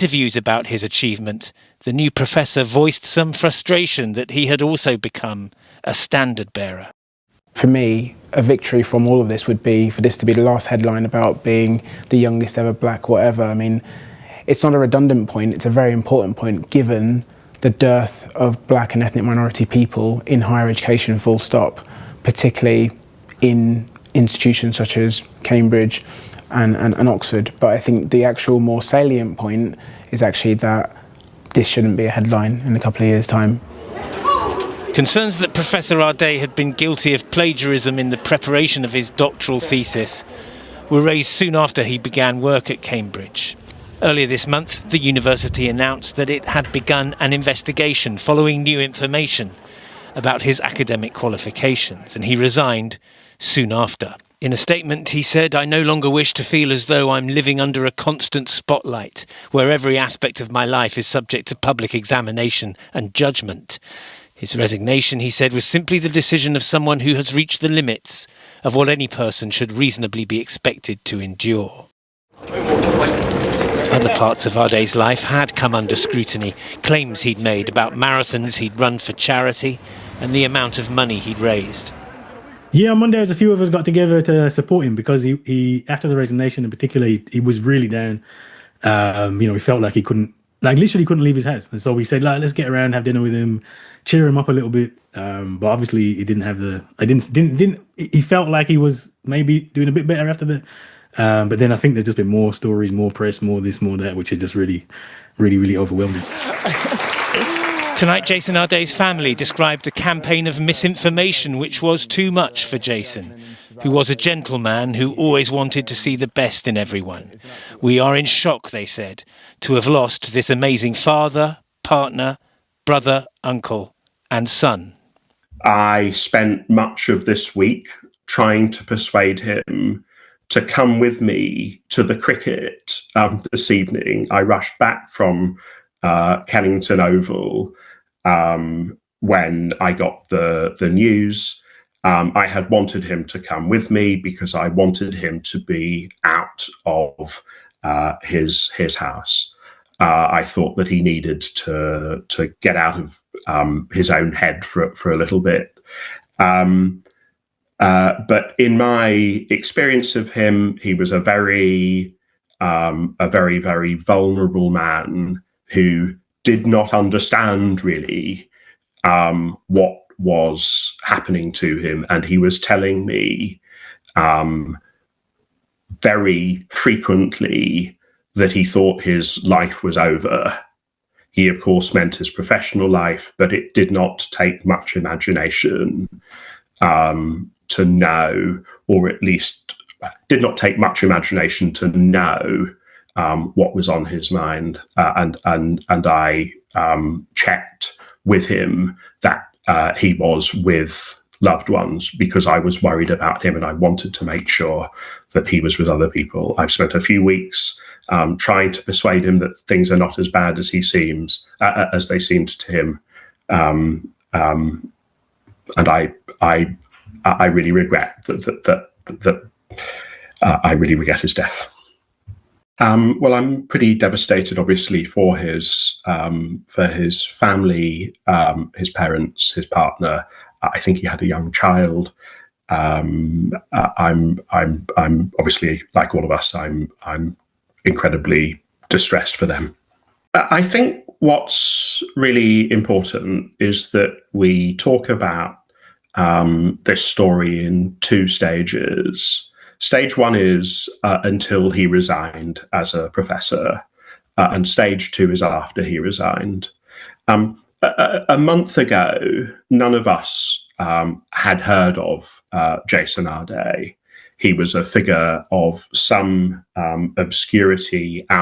interviews about his achievement, the new professor voiced some frustration that he had also become a standard bearer. For me, a victory from all of this would be for this to be the last headline about being the youngest ever black whatever. I mean, it's not a redundant point, it's a very important point given the dearth of black and ethnic minority people in higher education, full stop, particularly in institutions such as Cambridge and Oxford. But I think the actual more salient point is actually that this shouldn't be a headline in a couple of years' time. Concerns that Professor Arday had been guilty of plagiarism in the preparation of his doctoral thesis were raised soon after he began work at Cambridge. Earlier this month, the university announced that it had begun an investigation following new information about his academic qualifications, and he resigned soon after. In a statement, he said, "I no longer wish to feel as though I'm living under a constant spotlight, where every aspect of my life is subject to public examination and judgment." His resignation, he said, was simply the decision of someone who has reached the limits of what any person should reasonably be expected to endure. Other parts of Arday's life had come under scrutiny. Claims he'd made about marathons he'd run for charity and the amount of money he'd raised. Yeah, on Monday, a few of us got together to support him because he after the resignation in particular, he was really down. He felt like he literally couldn't leave his house. And so we said, let's get around, have dinner with him, cheer him up a little bit. But obviously he didn't have he felt like he was maybe doing a bit better after that. But then I think there's just been more stories, more press, more this, more that, which is just really, really, really overwhelming. Tonight, Jason Arday's family described a campaign of misinformation which was too much for Jason, who was a gentleman who always wanted to see the best in everyone. "We are in shock," they said, "to have lost this amazing father, partner, brother, uncle, and son." I spent much of this week trying to persuade him to come with me to the cricket this evening. I rushed back from Kennington Oval when I got the news. I had wanted him to come with me because I wanted him to be out of his house. I thought that he needed to get out of his own head for a little bit. But in my experience of him, he was a very, very vulnerable man who did not understand really what was happening to him. And he was telling me very frequently that he thought his life was over. He, of course, meant his professional life, but it did not take much imagination to know, or at least did not take much imagination to know what was on his mind. And I checked with him that he was with loved ones because I was worried about him and I wanted to make sure that he was with other people. I've spent a few weeks trying to persuade him that things are not as bad as he seems, as they seemed to him. And I really regret that I really regret his death. Well, I'm pretty devastated, obviously, for his family, his parents, his partner. I think he had a young child. I'm obviously, like all of us, I'm incredibly distressed for them. I think what's really important is that we talk about this story in two stages. Stage one is until he resigned as a professor, and stage two is after he resigned. A month ago, none of us had heard of Jason Arday. He was a figure of some obscurity out